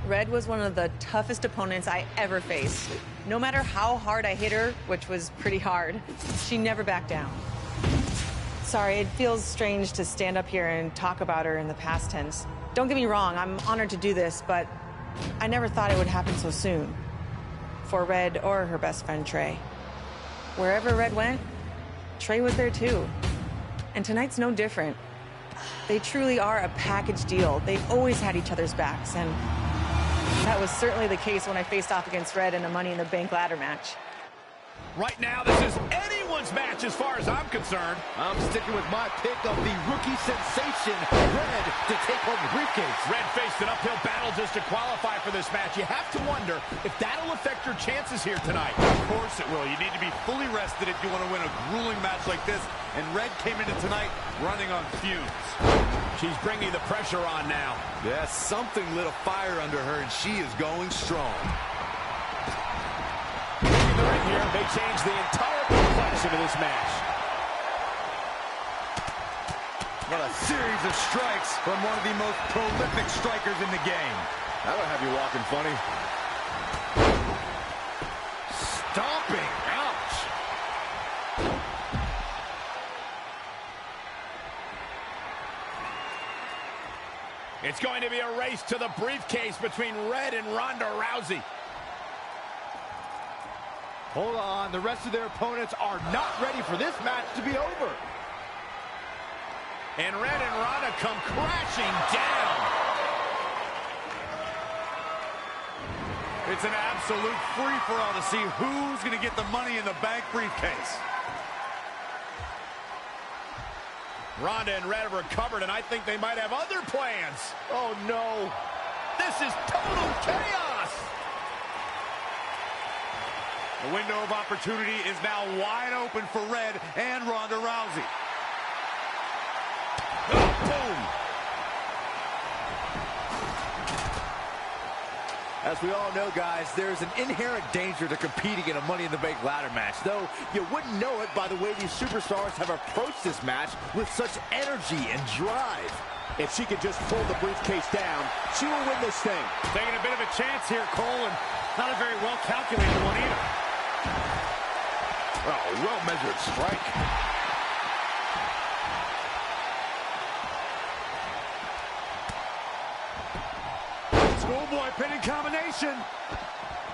Red was one of the toughest opponents I ever faced. No matter how hard I hit her, which was pretty hard, she never backed down. Sorry, it feels strange to stand up here and talk about her in the past tense. Don't get me wrong, I'm honored to do this, but I never thought it would happen so soon. For Red or her best friend, Trey. Wherever Red went, Trey was there too. And tonight's no different. They truly are a package deal. They've always had each other's backs, and that was certainly the case when I faced off against Red in a Money in the Bank ladder match. Right now, this is anyone's match as far as I'm concerned. I'm sticking with my pick of the rookie sensation, Red, to take home the briefcase. Red faced an uphill battle just to qualify for this match. You have to wonder if that'll affect your chances here tonight. Of course it will. You need to be fully rested if you want to win a grueling match like this. And Red came into tonight running on fumes. She's bringing the pressure on now. Yeah, something lit a fire under her, and she is going strong. Here may change the entire complexion of this match. What a series of strikes from one of the most prolific strikers in the game. That'll have you walking funny. Stomping. Ouch. It's going to be a race to the briefcase between Red and Ronda Rousey. Hold on, the rest of their opponents are not ready for this match to be over. And Red and Ronda come crashing down. It's an absolute free-for-all to see who's going to get the Money in the Bank briefcase. Ronda and Red have recovered, and I think they might have other plans. Oh, no. This is total chaos. The window of opportunity is now wide open for Red and Ronda Rousey. Oh, boom. As we all know, guys, there's an inherent danger to competing in a Money in the Bank ladder match, though you wouldn't know it by the way these superstars have approached this match with such energy and drive. If she could just pull the briefcase down, she will win this thing. Taking a bit of a chance here, Cole, and not a very well-calculated one either. Oh, well-measured strike. Schoolboy pinning combination.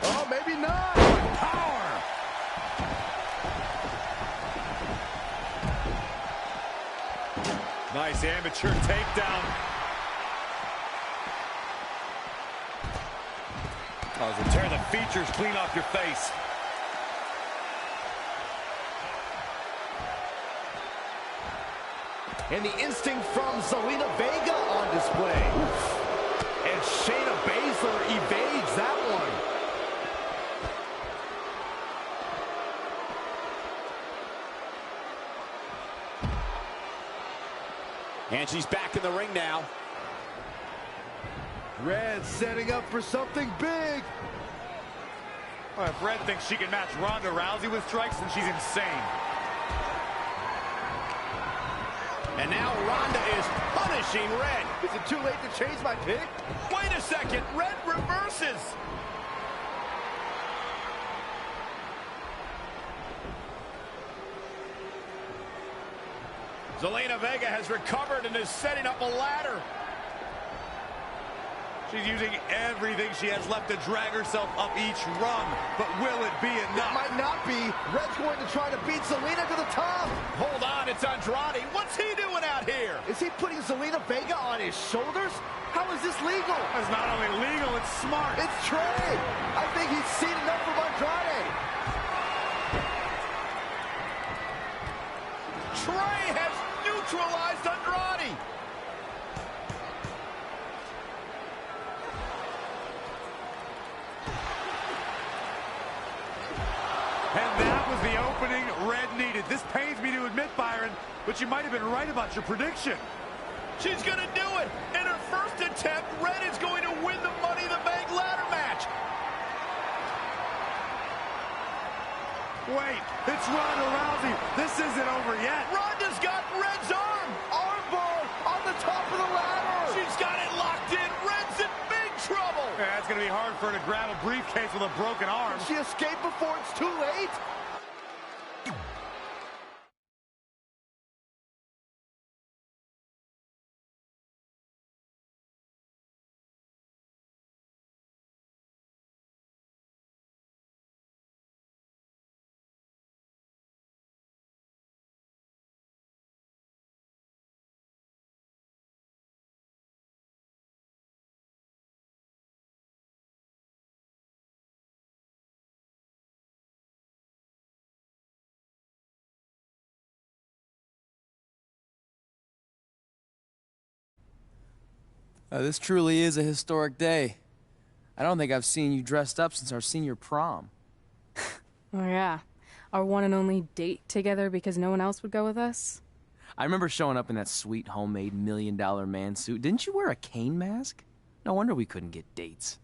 Oh, maybe not. Power. Nice amateur takedown. Oh, to tear the features clean off your face. And the instinct from Zelina Vega on display. And Shayna Baszler evades that one. And she's back in the ring now. Red setting up for something big. Well, if Red thinks she can match Ronda Rousey with strikes, then she's insane. And now Ronda is punishing Red. Is it too late to change my pick? Wait a second, Red reverses. Zelina Vega has recovered and is setting up a ladder. She's using everything she has left to drag herself up each rung. But will it be enough? It might not be. Red's going to try to beat Zelina to the top. Hold on, it's Andrade. What's he doing out here? Is he putting Zelina Vega on his shoulders? How is this legal? It's not only legal, it's smart. It's Trey. I think he's seen enough from Andrade. Trey has neutralized Andrade. And that was the opening Red needed. This pains me to admit, Byron, but you might have been right about your prediction. She's going to do it. In her first attempt, Red is going to win the Money in the Bank ladder match. Wait, it's Ronda Rousey. This isn't over yet. Ronda's got Red's arm. Armbar on the top of the ladder. She's got it locked in. Red's in big trouble. Yeah, it's for her to grab a briefcase with a broken arm. She escaped before it's too late. This truly is a historic day. I don't think I've seen you dressed up since our senior prom. Oh yeah, our one and only date together because no one else would go with us? I remember showing up in that sweet homemade $1 million man suit. Didn't you wear a cane mask? No wonder we couldn't get dates.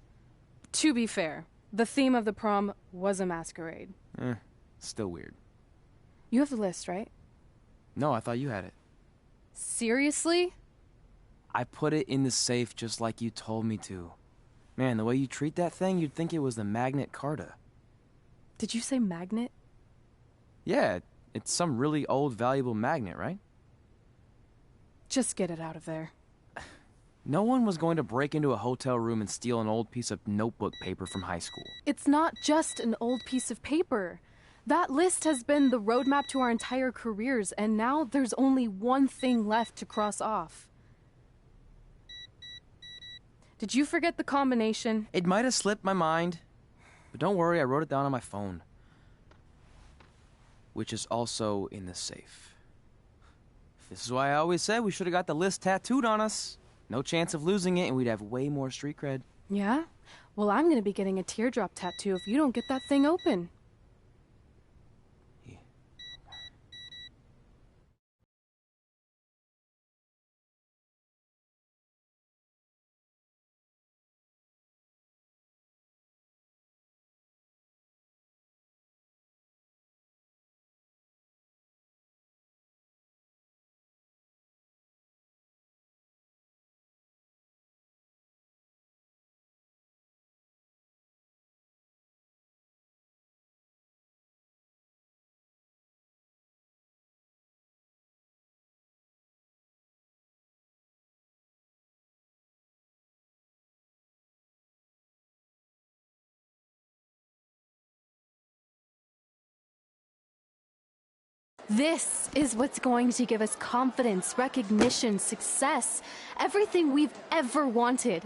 To be fair, the theme of the prom was a masquerade. Still weird. You have the list, right? No, I thought you had it. Seriously? I put it in the safe just like you told me to. Man, the way you treat that thing, you'd think it was the Magnet Carta. Did you say magnet? Yeah, it's some really old, valuable magnet, right? Just get it out of there. No one was going to break into a hotel room and steal an old piece of notebook paper from high school. It's not just an old piece of paper. That list has been the roadmap to our entire careers, and now there's only one thing left to cross off. Did you forget the combination? It might have slipped my mind, but don't worry, I wrote it down on my phone. Which is also in the safe. This is why I always said we should have got the list tattooed on us. No chance of losing it, and we'd have way more street cred. Yeah? Well, I'm gonna be getting a teardrop tattoo if you don't get that thing open. This is what's going to give us confidence, recognition, success, everything we've ever wanted.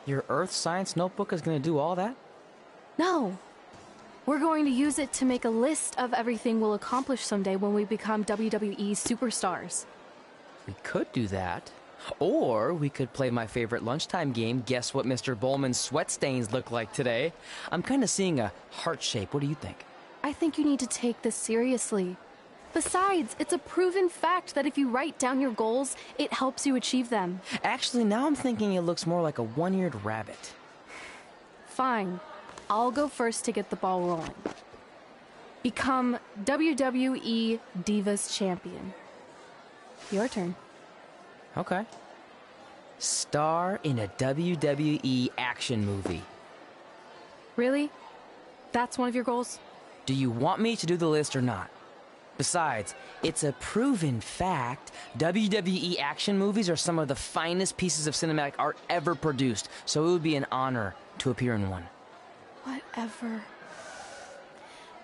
Your Earth Science notebook is going to do all that? No. We're going to use it to make a list of everything we'll accomplish someday when we become WWE superstars. We could do that. Or we could play my favorite lunchtime game, Guess What Mr. Bowman's Sweat Stains Look Like Today. I'm kind of seeing a heart shape. What do you think? I think you need to take this seriously. Besides, it's a proven fact that if you write down your goals, it helps you achieve them. Actually, now I'm thinking it looks more like a one-eared rabbit. Fine. I'll go first to get the ball rolling. Become WWE Divas Champion. Your turn. Okay. Star in a WWE action movie. Really? That's one of your goals? Do you want me to do the list or not? Besides, it's a proven fact, WWE action movies are some of the finest pieces of cinematic art ever produced, so it would be an honor to appear in one. Whatever.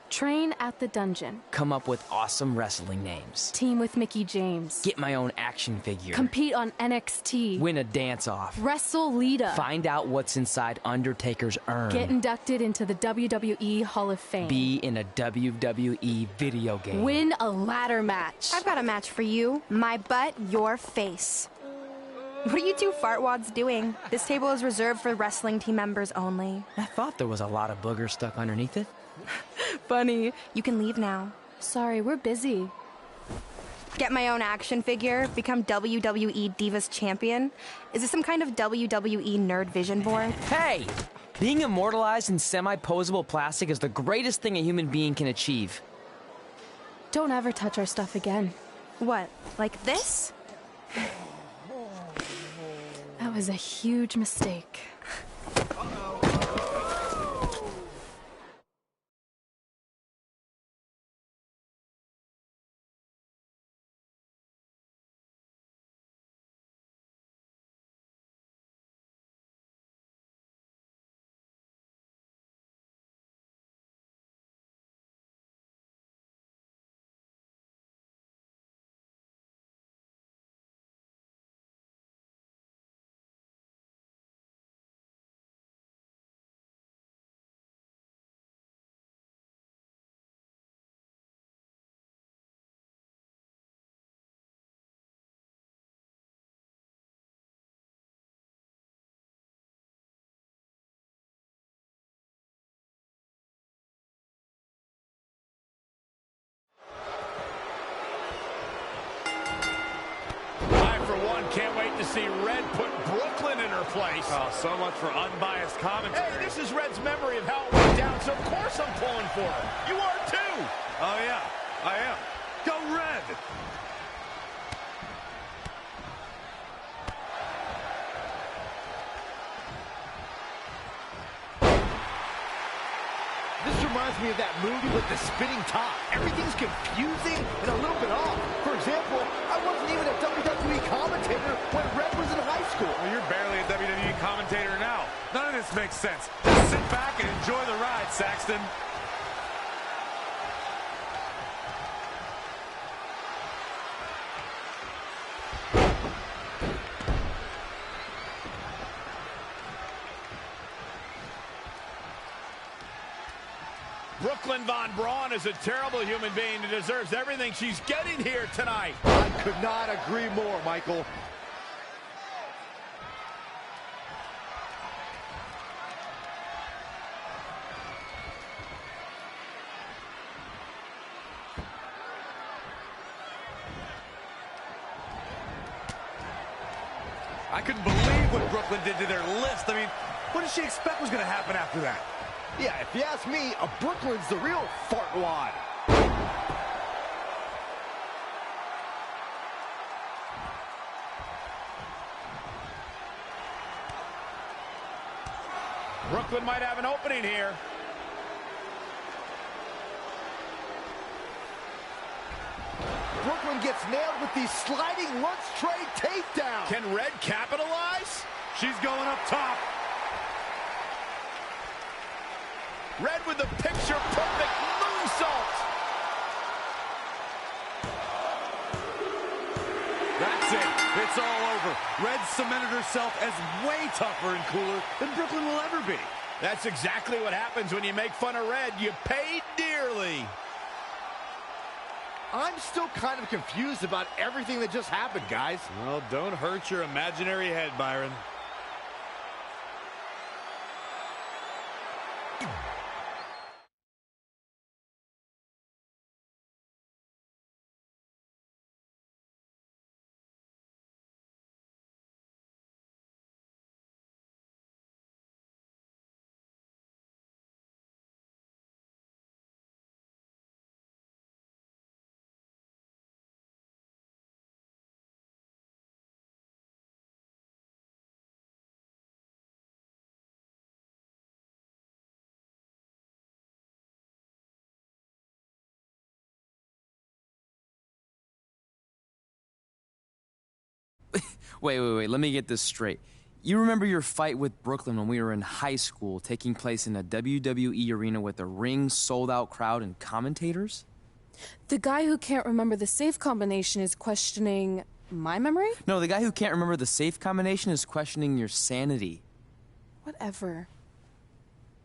Train at the dungeon. Come up with awesome wrestling names. Team with Mickey James. Get my own action figure. Compete on NXT. Win a dance-off. Wrestle Lita. Find out what's inside Undertaker's urn. Get inducted into the WWE Hall of Fame. Be in a WWE video game. Win a ladder match. I've got a match for you. My butt, your face. What are you two fartwads doing? This table is reserved for wrestling team members only. I thought there was a lot of boogers stuck underneath it. Funny. You can leave now. Sorry, we're busy. Get my own action figure, become WWE Divas Champion. Is this some kind of WWE nerd vision board? Hey! Being immortalized in semi-posable plastic is the greatest thing a human being can achieve. Don't ever touch our stuff again. What, like this? That was a huge mistake. Can't wait to see Red put Brooklyn in her place. Oh, so much for unbiased commentary. Hey, this is Red's memory of how it went down, so of course I'm pulling for her. You are too. Oh, yeah, I am. Go Red! This reminds me of that movie with the spinning top. Everything's confusing and a little bit off. For example, I wasn't even a WWE commentator when Red was in high school. Well, you're barely a WWE commentator now. None of this makes sense. Just sit back and enjoy the ride, Saxton. Brooklyn Von Braun is a terrible human being who deserves everything she's getting here tonight. I could not agree more, Michael. I couldn't believe what Brooklyn did to their list. I mean, what did she expect was going to happen after that? Yeah, if you ask me, Brooklyn's the real fartwad. Brooklyn might have an opening here. Brooklyn gets nailed with the sliding lunch tray takedown. Can Red capitalize? She's going up top. Red with the picture-perfect moonsault. That's it. It's all over. Red cemented herself as way tougher and cooler than Brooklyn will ever be. That's exactly what happens when you make fun of Red. You pay dearly. I'm still kind of confused about everything that just happened, guys. Well, don't hurt your imaginary head, Byron. Wait, let me get this straight. You remember your fight with Brooklyn when we were in high school, taking place in a WWE arena with a ring, sold-out crowd, and commentators? The guy who can't remember the safe combination is questioning my memory? No, the guy who can't remember the safe combination is questioning your sanity. Whatever.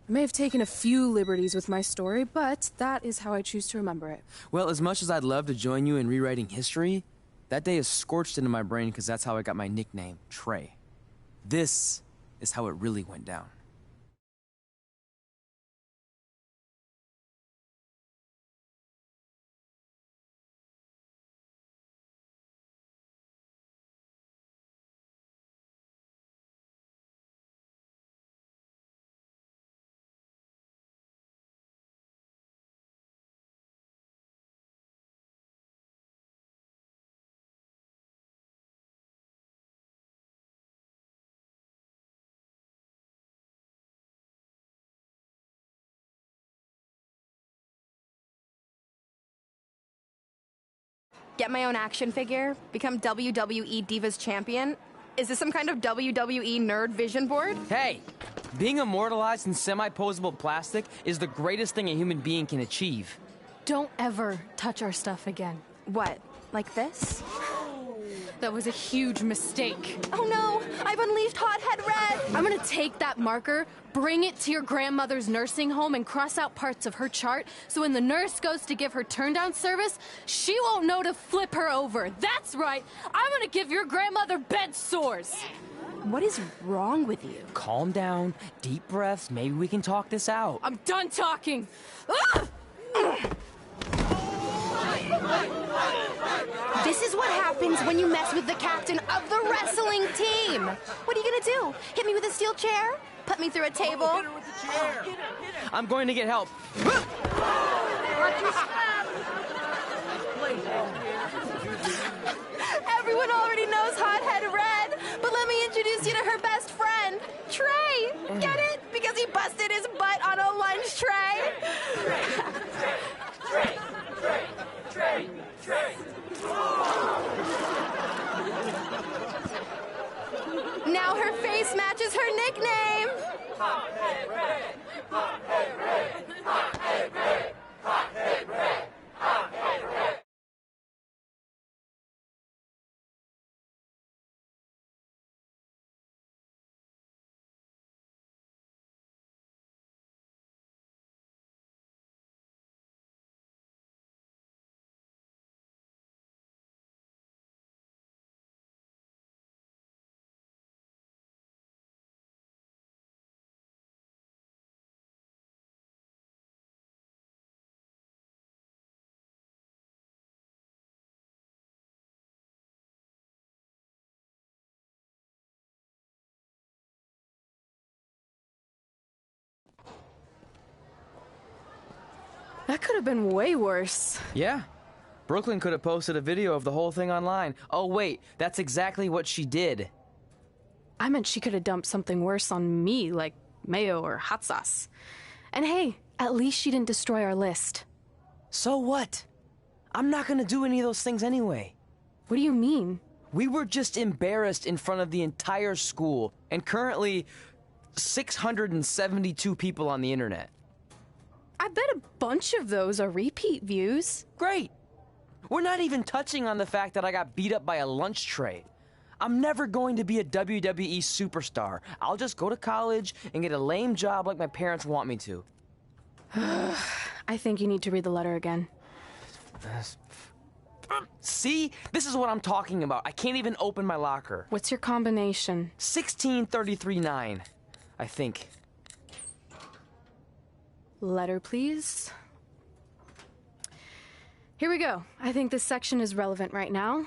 I may have taken a few liberties with my story, but that is how I choose to remember it. Well, as much as I'd love to join you in rewriting history, that day is scorched into my brain because that's how I got my nickname, Trey. This is how it really went down. Get my own action figure? Become WWE Divas Champion? Is this some kind of WWE nerd vision board? Hey, being immortalized in semi-posable plastic is the greatest thing a human being can achieve. Don't ever touch our stuff again. What, like this? That was a huge mistake. Oh no, I've unleashed Hothead Red! I'm gonna take that marker, bring it to your grandmother's nursing home, and cross out parts of her chart so when the nurse goes to give her turn-down service, she won't know to flip her over. That's right, I'm gonna give your grandmother bed sores. What is wrong with you? Calm down, deep breaths, maybe we can talk this out. I'm done talking. This is what happens when you mess with the captain of the wrestling team. What are you gonna do? Hit me with a steel chair? Put me through a table? Hit her with the chair. I'm going to get help. Everyone already knows Hothead Red, but let me introduce you to her best friend, Trey. Get it? Because he busted his butt on a lunch tray. Now her face matches her nickname. Hothead Red! Hothead Red! Hothead Red! Hothead Red! Hothead Red! That could have been way worse. Yeah. Brooklyn could have posted a video of the whole thing online. Oh, wait, that's exactly what she did. I meant she could have dumped something worse on me, like mayo or hot sauce. And hey, at least she didn't destroy our list. So what? I'm not gonna do any of those things anyway. What do you mean? We were just embarrassed in front of the entire school, and currently 672 people on the internet. I bet a bunch of those are repeat views. Great! We're not even touching on the fact that I got beat up by a lunch tray. I'm never going to be a WWE superstar. I'll just go to college and get a lame job like my parents want me to. I think you need to read the letter again. See? This is what I'm talking about. I can't even open my locker. What's your combination? 1633-9, I think. Letter, please. Here we go. I think this section is relevant right now.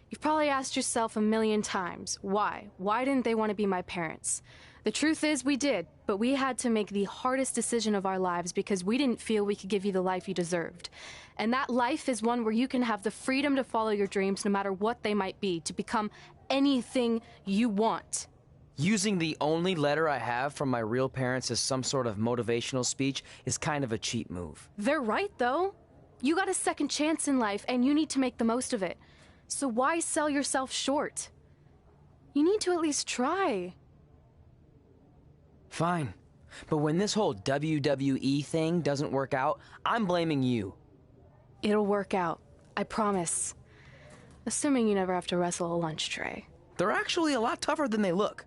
You've probably asked yourself a million times, why? Why didn't they want to be my parents? The truth is we did, but we had to make the hardest decision of our lives because we didn't feel we could give you the life you deserved. And that life is one where you can have the freedom to follow your dreams no matter what they might be, to become anything you want. Using the only letter I have from my real parents as some sort of motivational speech is kind of a cheap move. They're right, though. You got a second chance in life, and you need to make the most of it. So why sell yourself short? You need to at least try. Fine. But when this whole WWE thing doesn't work out, I'm blaming you. It'll work out. I promise. Assuming you never have to wrestle a lunch tray. They're actually a lot tougher than they look.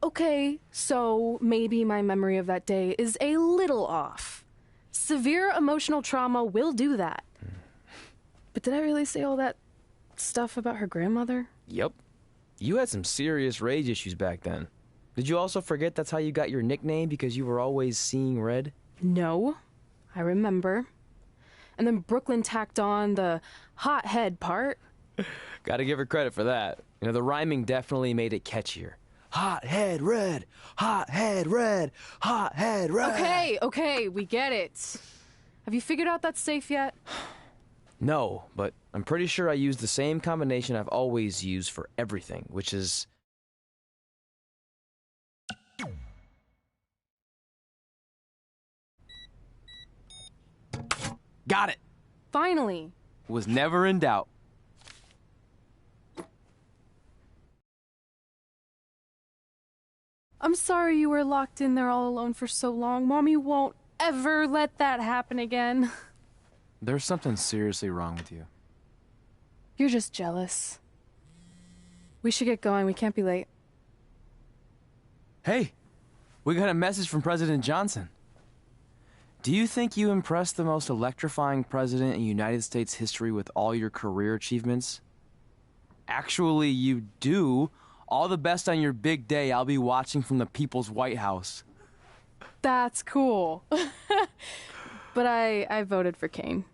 Okay, so maybe my memory of that day is a little off. Severe emotional trauma will do that. But did I really say all that stuff about her grandmother? Yep. You had some serious rage issues back then. Did you also forget that's how you got your nickname because you were always seeing red? No, I remember. And then Brooklyn tacked on the hot head part. Gotta give her credit for that. You know, the rhyming definitely made it catchier. Hot head red, hot head red, hot head red. Okay, we get it. Have you figured out that's safe yet? No, but I'm pretty sure I used the same combination I've always used for everything, which is... Got it! Finally. was never in doubt. I'm sorry you were locked in there all alone for so long. Mommy won't ever let that happen again. There's something seriously wrong with you. You're just jealous. We should get going. We can't be late. Hey, we got a message from President Johnson. Do you think you impressed the most electrifying president in United States history with all your career achievements? Actually, you do. All the best on your big day. I'll be watching from the People's White House. That's cool. But I voted for Kane.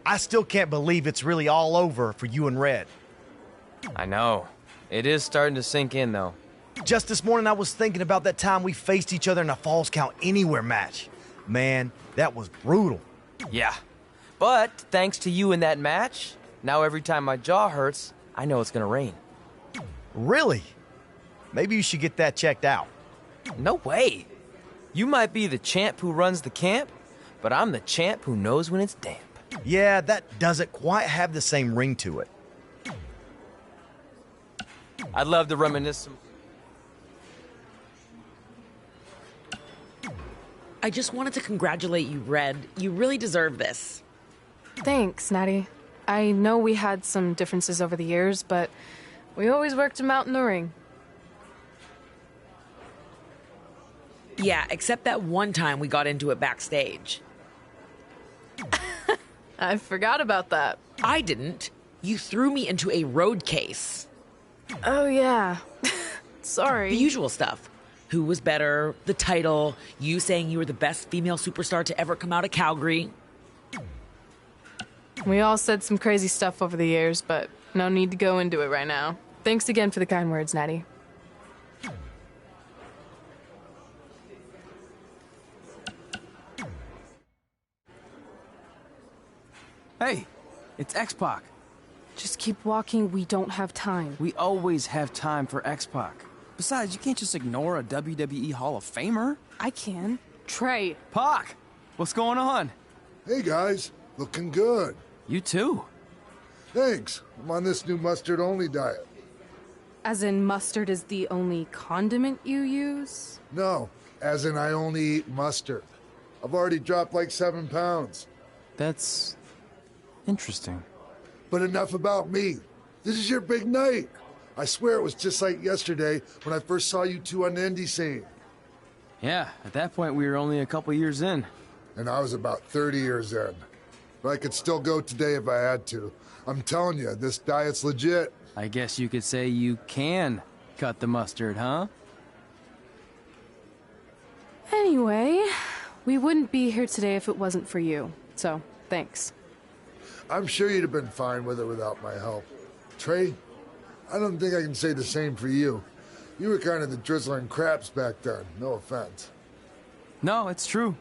I still can't believe it's really all over for you and Red. I know. It is starting to sink in, though. Just this morning, I was thinking about that time we faced each other in a Falls Count Anywhere match. Man, that was brutal. Yeah. But thanks to you in that match, now every time my jaw hurts, I know it's gonna rain. Really? Maybe you should get that checked out. No way. You might be the champ who runs the camp, but I'm the champ who knows when it's damp. Yeah, that doesn't quite have the same ring to it. I'd love to reminisce some... I just wanted to congratulate you, Red. You really deserve this. Thanks, Natty. I know we had some differences over the years, but we always worked them out in the ring. Yeah, except that one time we got into it backstage. I forgot about that. I didn't. You threw me into a road case. Oh, yeah. Sorry. The usual stuff. Who was better, the title, you saying you were the best female superstar to ever come out of Calgary. We all said some crazy stuff over the years, but no need to go into it right now. Thanks again for the kind words, Natty. Hey, it's X-Pac. Just keep walking. We don't have time. We always have time for X-Pac. Besides, you can't just ignore a WWE Hall of Famer. I can. Trey. Pac, what's going on? Hey guys, looking good. You too. Thanks. I'm on this new mustard-only diet. As in mustard is the only condiment you use? No, as in I only eat mustard. I've already dropped like 7 pounds. That's interesting. But enough about me. This is your big night. I swear it was just like yesterday when I first saw you two on the indie scene. Yeah, at that point we were only a couple years in. And I was about 30 years in. But I could still go today if I had to. I'm telling you, this diet's legit. I guess you could say you can cut the mustard, huh? Anyway, we wouldn't be here today if it wasn't for you. So, thanks. I'm sure you'd have been fine with it without my help. Trey, I don't think I can say the same for you. You were kind of the drizzling craps back then, no offense. No, it's true.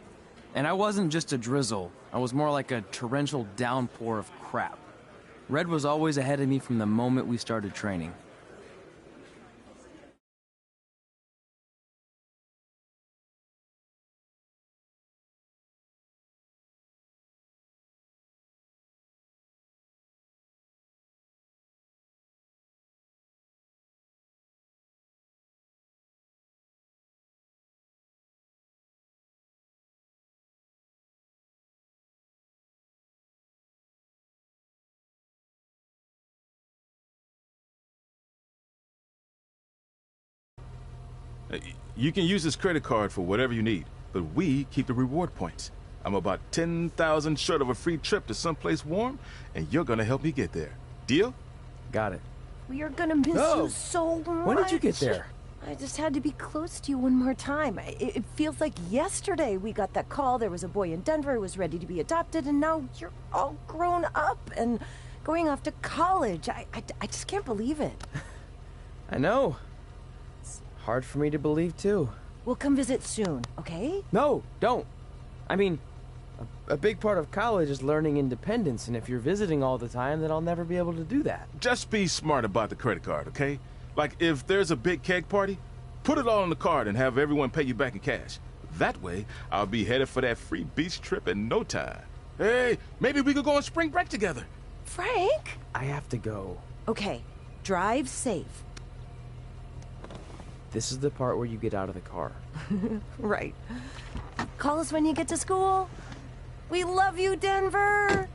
And I wasn't just a drizzle. I was more like a torrential downpour of crap. Red was always ahead of me from the moment we started training. You can use this credit card for whatever you need, but we keep the reward points. I'm about 10,000 short of a free trip to someplace warm, and you're gonna help me get there. Deal? Got it. We are gonna miss you so much. When did you get there? I just had to be close to you one more time. It feels like yesterday we got that call. There was a boy in Denver who was ready to be adopted, and now you're all grown up and going off to college. I just can't believe it. I know. It's hard for me to believe, too. We'll come visit soon, okay? No, don't. I mean, a big part of college is learning independence, and if you're visiting all the time, then I'll never be able to do that. Just be smart about the credit card, okay? Like, if there's a big keg party, put it all on the card and have everyone pay you back in cash. That way, I'll be headed for that free beach trip in no time. Hey, maybe we could go on spring break together. Frank? I have to go. Okay, drive safe. This is the part where you get out of the car. Right. Call us when you get to school. We love you, Denver!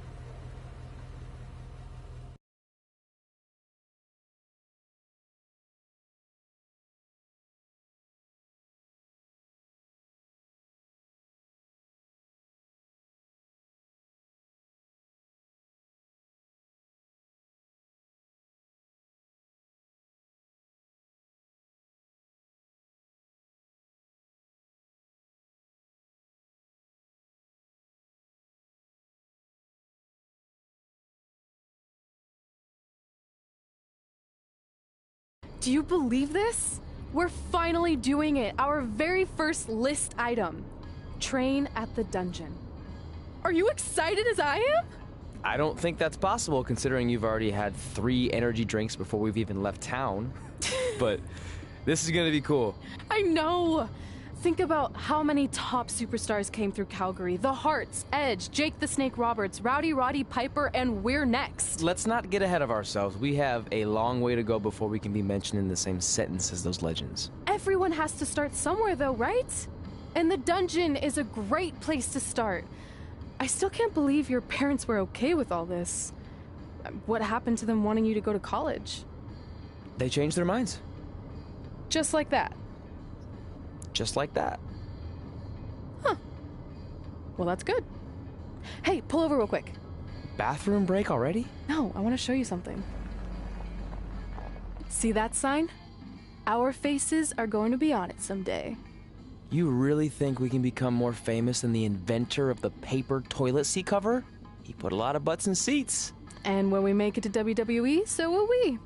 Do you believe this? We're finally doing it. Our very first list item. Train at the dungeon. Are you excited as I am? I don't think that's possible, considering you've already had 3 energy drinks before we've even left town. But this is gonna be cool. I know. Think about how many top superstars came through Calgary. The Hearts, Edge, Jake the Snake Roberts, Rowdy Roddy Piper, and we're next. Let's not get ahead of ourselves. We have a long way to go before we can be mentioned in the same sentence as those legends. Everyone has to start somewhere though, right? And the dungeon is a great place to start. I still can't believe your parents were okay with all this. What happened to them wanting you to go to college? They changed their minds. Just like that. Just like that. Huh. Well, that's good. Hey, pull over real quick. Bathroom break already? No, I want to show you something. See that sign? Our faces are going to be on it someday. You really think we can become more famous than the inventor of the paper toilet seat cover? He put a lot of butts in seats. And when we make it to WWE, so will we.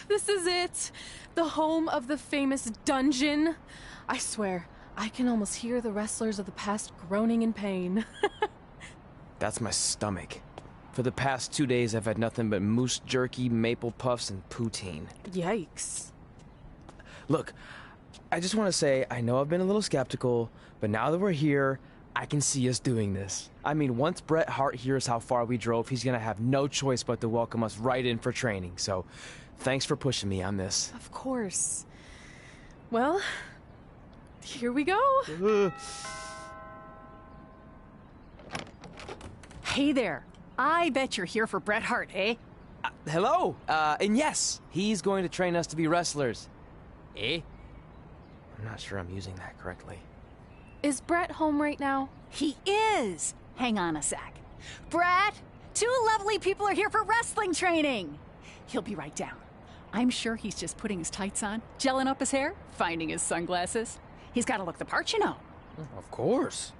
This is it. The home of the famous dungeon. I swear, I can almost hear the wrestlers of the past groaning in pain. That's my stomach. For the past 2 days, I've had nothing but moose jerky, maple puffs, and poutine. Yikes. Look, I just want to say, I know I've been a little skeptical, but now that we're here, I can see us doing this. I mean, once Bret Hart hears how far we drove, he's gonna have no choice but to welcome us right in for training. So, thanks for pushing me on this. Of course. Well, here we go. Hey there. I bet you're here for Bret Hart, eh? Hello? And yes, he's going to train us to be wrestlers. Eh? I'm not sure I'm using that correctly. Is Brett home right now? He is! Hang on a sec. Bret, 2 lovely people are here for wrestling training. He'll be right down. I'm sure he's just putting his tights on, gelling up his hair, finding his sunglasses. He's got to look the part, you know. Of course.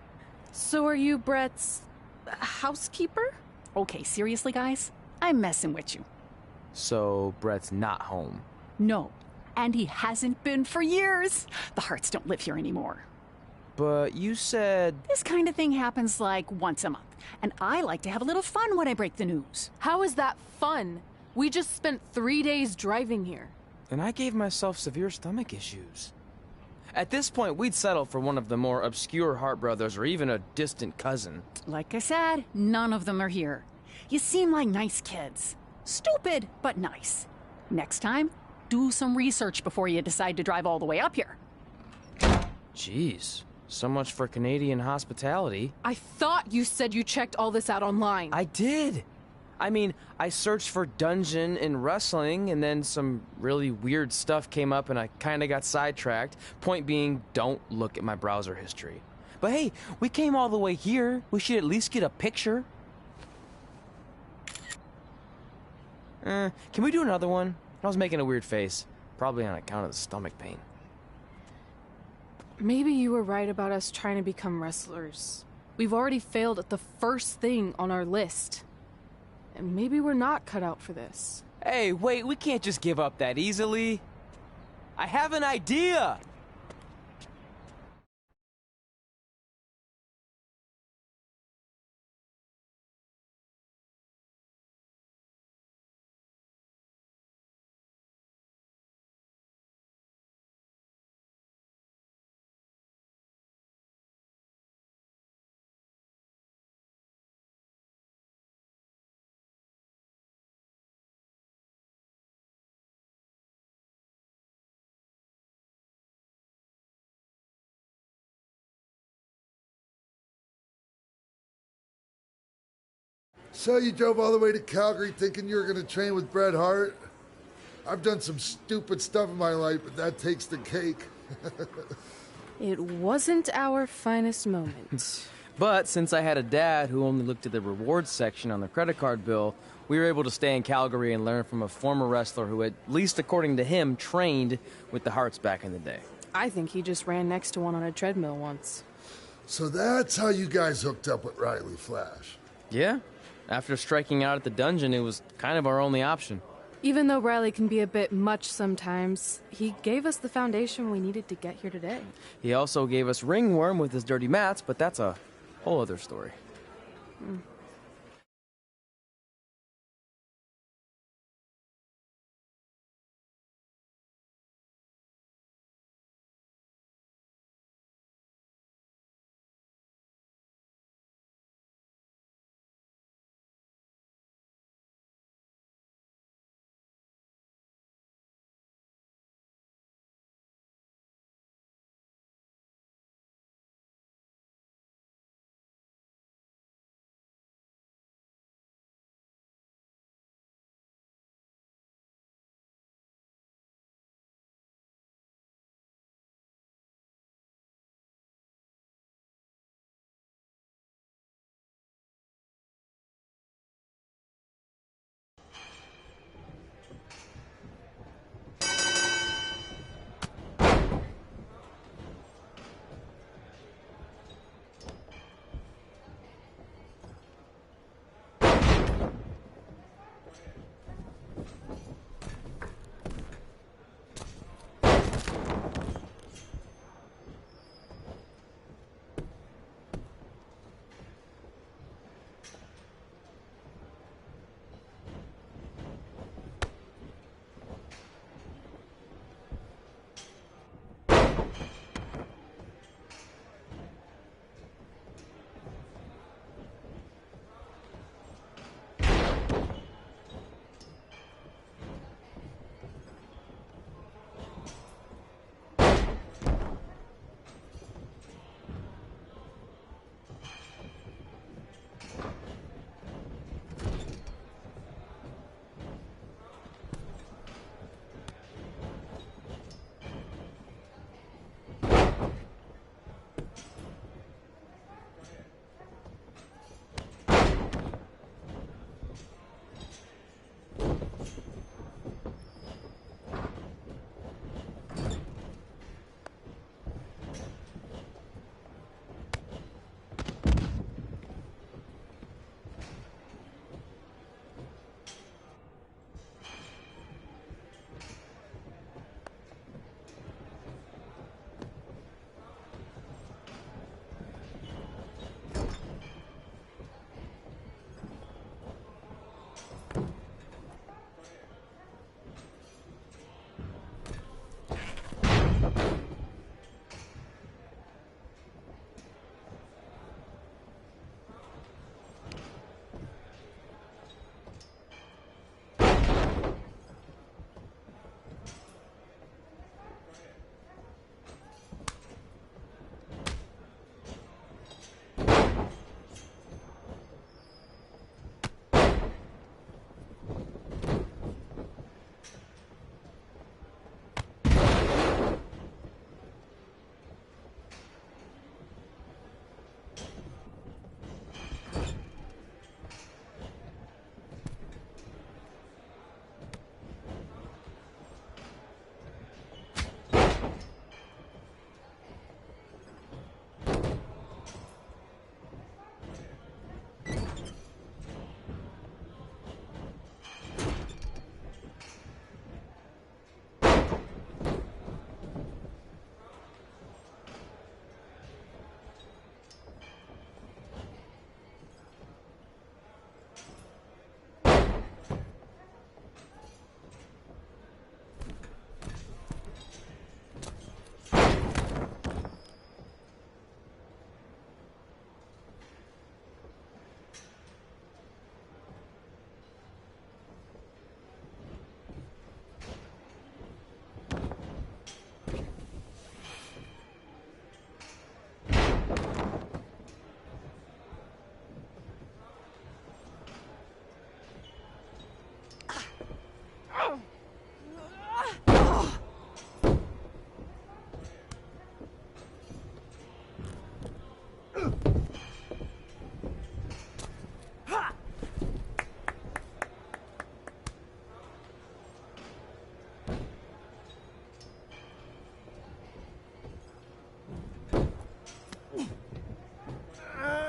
So are you Brett's housekeeper? Okay, seriously, guys? I'm messing with you. So Brett's not home. No, and he hasn't been for years. The Harts don't live here anymore. But you said... This kind of thing happens like once a month, and I like to have a little fun when I break the news. How is that fun? We just spent 3 days driving here. And I gave myself severe stomach issues. At this point, we'd settle for one of the more obscure Hart brothers or even a distant cousin. Like I said, none of them are here. You seem like nice kids. Stupid, but nice. Next time, do some research before you decide to drive all the way up here. Jeez, so much for Canadian hospitality. I thought you said you checked all this out online. I did. I mean, I searched for dungeon in wrestling, and then some really weird stuff came up, and I kind of got sidetracked. Point being, don't look at my browser history. But hey, we came all the way here. We should at least get a picture. Can we do another one? I was making a weird face, probably on account of the stomach pain. Maybe you were right about us trying to become wrestlers. We've already failed at the first thing on our list. And maybe we're not cut out for this. Hey, wait, we can't just give up that easily. I have an idea! So you drove all the way to Calgary thinking you were going to train with Bret Hart? I've done some stupid stuff in my life, but that takes the cake. It wasn't our finest moment. But since I had a dad who only looked at the rewards section on the credit card bill, we were able to stay in Calgary and learn from a former wrestler who, at least according to him, trained with the Harts back in the day. I think he just ran next to one on a treadmill once. So that's how you guys hooked up with Riley Flash. Yeah. After striking out at the dungeon, it was kind of our only option. Even though Riley can be a bit much sometimes, he gave us the foundation we needed to get here today. He also gave us Ringworm with his dirty mats, but that's a whole other story.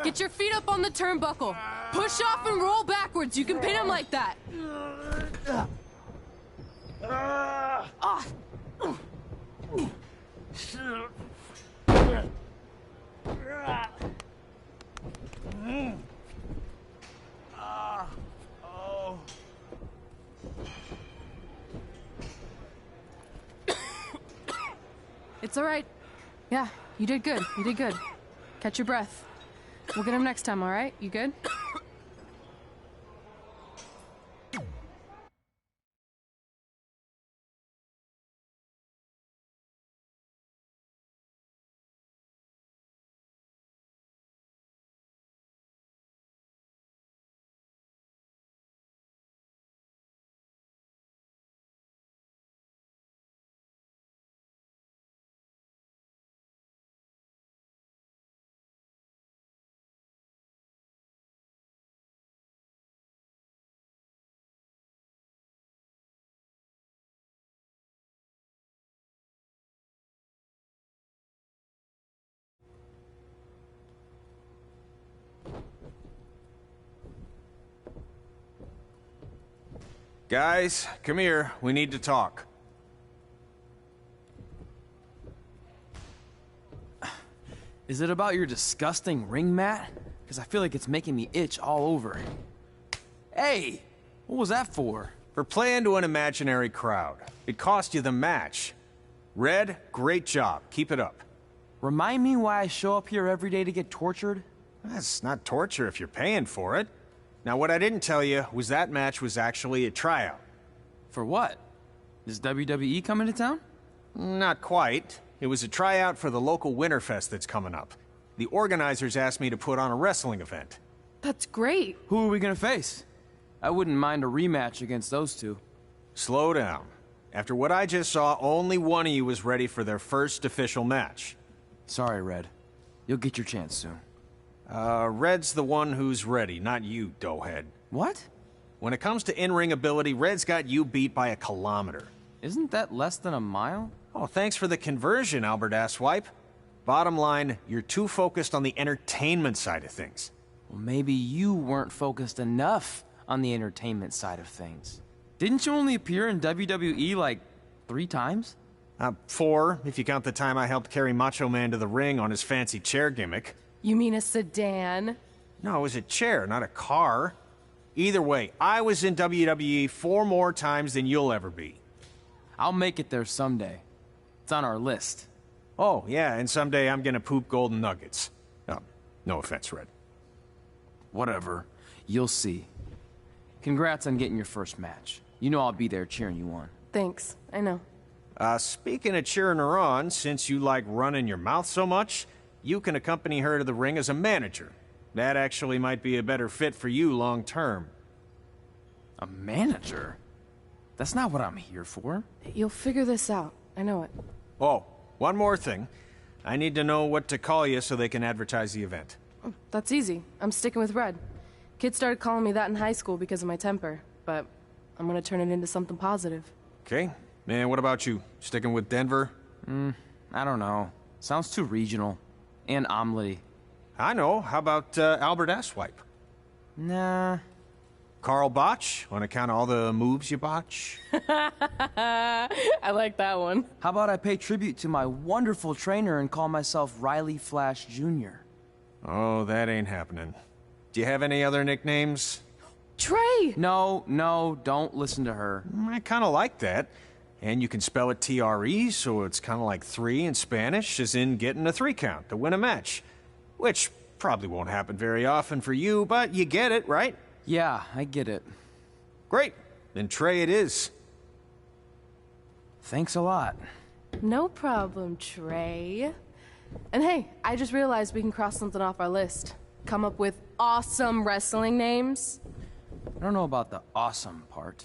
Get your feet up on the turnbuckle. Push off and roll backwards. You can pin him like that. Ah. It's all right. Yeah, you did good. You did good. Catch your breath. We'll get him next time, all right? You good? Guys, come here. We need to talk. Is it about your disgusting ring mat? Because I feel like it's making me itch all over. Hey! What was that for? For playing to an imaginary crowd. It cost you the match. Red, great job. Keep it up. Remind me why I show up here every day to get tortured? That's not torture if you're paying for it. Now, what I didn't tell you was that match was actually a tryout. For what? Is WWE coming to town? Not quite. It was a tryout for the local Winterfest that's coming up. The organizers asked me to put on a wrestling event. That's great. Who are we gonna face? I wouldn't mind a rematch against those two. Slow down. After what I just saw, only one of you was ready for their first official match. Sorry, Red. You'll get your chance soon. Red's the one who's ready, not you, doughhead. What? When it comes to in-ring ability, Red's got you beat by a kilometer. Isn't that less than a mile? Oh, thanks for the conversion, Albert Asswipe. Bottom line, you're too focused on the entertainment side of things. Well, maybe you weren't focused enough on the entertainment side of things. Didn't you only appear in WWE like 3 times? 4, if you count the time I helped carry Macho Man to the ring on his fancy chair gimmick. You mean a sedan? No, it was a chair, not a car. Either way, I was in WWE 4 more times than you'll ever be. I'll make it there someday. It's on our list. Oh, yeah, and someday I'm gonna poop golden nuggets. Oh, no offense, Red. Whatever. You'll see. Congrats on getting your first match. You know I'll be there cheering you on. Thanks. I know. Speaking of cheering her on, since you like running your mouth so much, you can accompany her to the ring as a manager. That actually might be a better fit for you long term. A manager? That's not what I'm here for. You'll figure this out. I know it. Oh, one more thing. I need to know what to call you so they can advertise the event. Oh, that's easy. I'm sticking with Red. Kids started calling me that in high school because of my temper, but I'm gonna turn it into something positive. Okay. And what about you? Sticking with Denver? I don't know. Sounds too regional. And omelette-y. I know. How about Albert Asswipe? Nah. Carl Botch, on account of all the moves you botch? I like that one. How about I pay tribute to my wonderful trainer and call myself Riley Flash Jr.? Oh, that ain't happening. Do you have any other nicknames? Trey! No, don't listen to her. I kind of like that. And you can spell it T-R-E, so it's kind of like 3 in Spanish, as in getting a 3 count to win a match. Which probably won't happen very often for you, but you get it, right? Yeah, I get it. Great. Then Trey it is. Thanks a lot. No problem, Trey. And hey, I just realized we can cross something off our list. Come up with awesome wrestling names. I don't know about the awesome part.